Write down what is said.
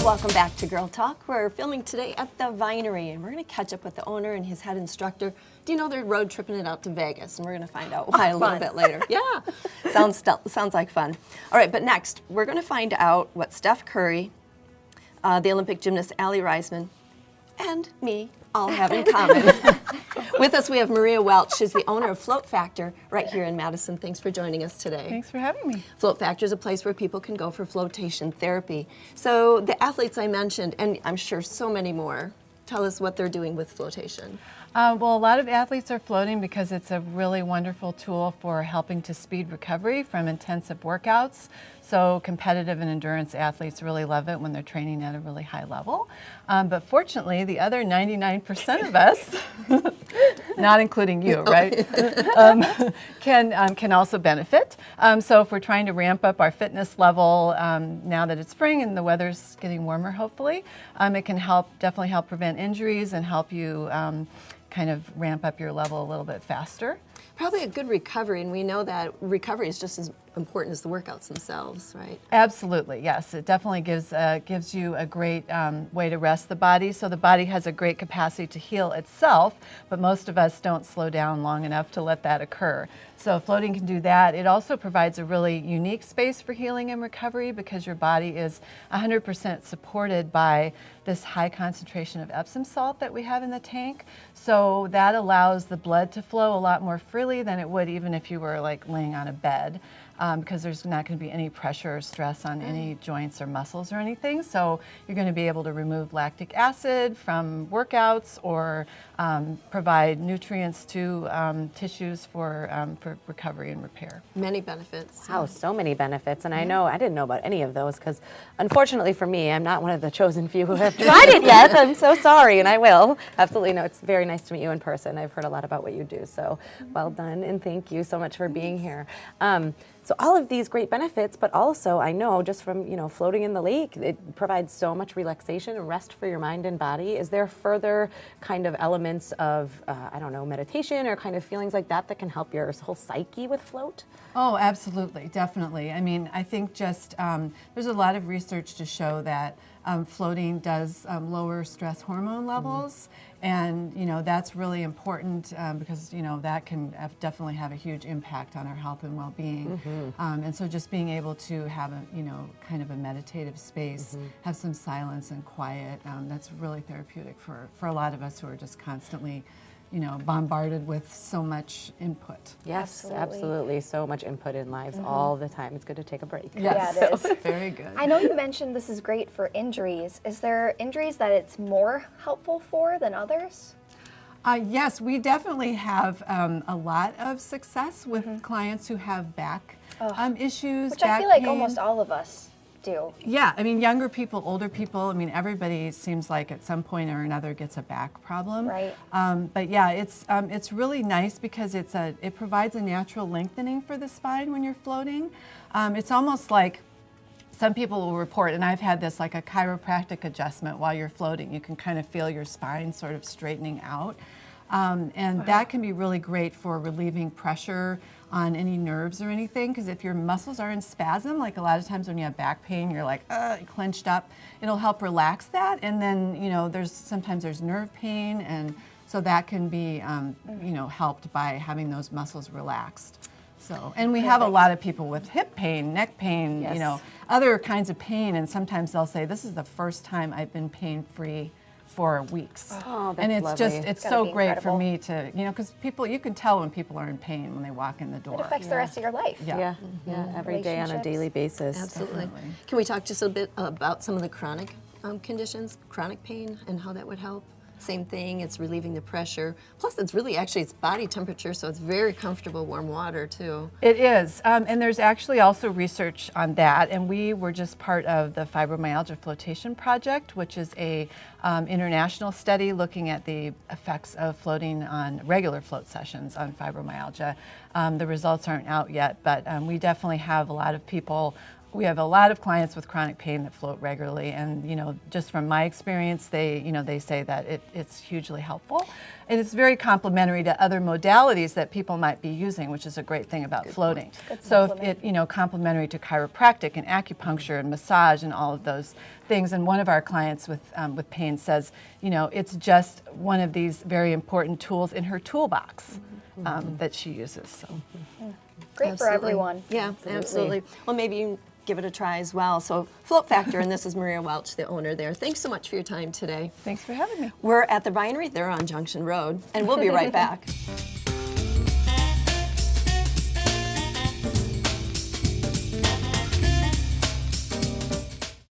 Welcome back to Girl Talk. We're filming today at the Vinery, and we're going to catch up with the owner and his head instructor. Do you know they're road tripping it out to Vegas? And we're going to find out why a little bit later. Yeah, sounds like fun. All right, but next, we're going to find out what Steph Curry, the Olympic gymnast Allie Reisman, and me all have in common. With us, we have Maria Welch. She's the owner of Float Factor right here in Madison. Thanks for joining us today. Thanks for having me. Float Factor is a place where people can go for flotation therapy. So the athletes I mentioned, and I'm sure so many more, tell us what they're doing with flotation. Well, a lot of athletes are floating because it's a really wonderful tool for helping to speed recovery from intensive workouts. So competitive and endurance athletes really love it when they're training at a really high level. But fortunately, the other 99% of us, not including you, right, can also benefit. So if we're trying to ramp up our fitness level now that it's spring and the weather's getting warmer, hopefully, it can definitely help prevent injuries and help you kind of ramp up your level a little bit faster. Probably a good recovery, and we know that recovery is just as important as the workouts themselves, right? Absolutely, yes. It definitely gives you a great way to rest the body. So the body has a great capacity to heal itself, but most of us don't slow down long enough to let that occur. So floating can do that. It also provides a really unique space for healing and recovery because your body is 100% supported by this high concentration of Epsom salt that we have in the tank. So that allows the blood to flow a lot more freely than it would even if you were like laying on a bed. Because there's not going to be any pressure or stress on any joints or muscles or anything. So you're going to be able to remove lactic acid from workouts or provide nutrients to tissues for recovery and repair. Many benefits. Wow, so many benefits. And I didn't know about any of those because unfortunately for me, I'm not one of the chosen few who have tried it yet. I'm so sorry, and I will. Absolutely. No, it's very nice to meet you in person. I've heard a lot about what you do. So well done, and thank you so much for being here. So all of these great benefits, but also I know just from floating in the lake, it provides so much relaxation and rest for your mind and body. Is there further kind of elements of I don't know, meditation or kind of feelings like that that can help your whole psyche with float? Oh, absolutely, definitely. I mean, I think just there's a lot of research to show that floating does lower stress hormone levels, and that's really important because that can definitely have a huge impact on our health and well-being. And so just being able to have a kind of a meditative space, have some silence and quiet, that's really therapeutic for a lot of us who are just constantly bombarded with so much input. Yes, absolutely. So much input in lives all the time. It's good to take a break. Yes. Yeah, it is. Very good. I know you mentioned this is great for injuries. Is there injuries that it's more helpful for than others? Yes, we definitely have a lot of success with clients who have back issues, Which I feel like almost all of us do. Yeah, I mean, younger people, older people, I mean, everybody seems like at some point or another gets a back problem. Right. But yeah, it's really nice because it provides a natural lengthening for the spine when you're floating. It's almost like some people will report, and I've had this like a chiropractic adjustment while you're floating. You can kind of feel your spine sort of straightening out. And that can be really great for relieving pressure on any nerves or anything, because if your muscles are in spasm, like a lot of times when you have back pain, you're like clenched up, it'll help relax that. And then sometimes there's nerve pain, and so that can be helped by having those muscles relaxed. So, and we have a lot of people with hip pain, neck pain, other kinds of pain, and sometimes they'll say, this is the first time I've been pain-free for weeks. Oh, that's and it's lovely. it's so great for me to, because you can tell when people are in pain when they walk in the door. It affects the rest of your life. Yeah, every day on a daily basis. Absolutely. Can we talk just a bit about some of the chronic conditions, chronic pain, and how that would help? Same thing, it's relieving the pressure. Plus, it's really it's body temperature, so it's very comfortable warm water too. It is, and there's actually also research on that, and we were just part of the Fibromyalgia Flotation Project, which is a international study looking at the effects of floating on regular float sessions on fibromyalgia. The results aren't out yet, but we definitely have a lot of people we have a lot of clients with chronic pain that float regularly, and just from my experience, they say that it's hugely helpful, and it's very complementary to other modalities that people might be using, which is a great thing about floating. So if it complementary to chiropractic and acupuncture and massage and all of those things. And one of our clients with pain says, it's just one of these very important tools in her toolbox that she uses. So. Great for everyone. Yeah, absolutely. Well, maybe you can give it a try as well. So Float Factor, and this is Maria Welch, the owner there. Thanks so much for your time today. Thanks for having me. We're at the Vinery. They're on Junction Road, and we'll be right back.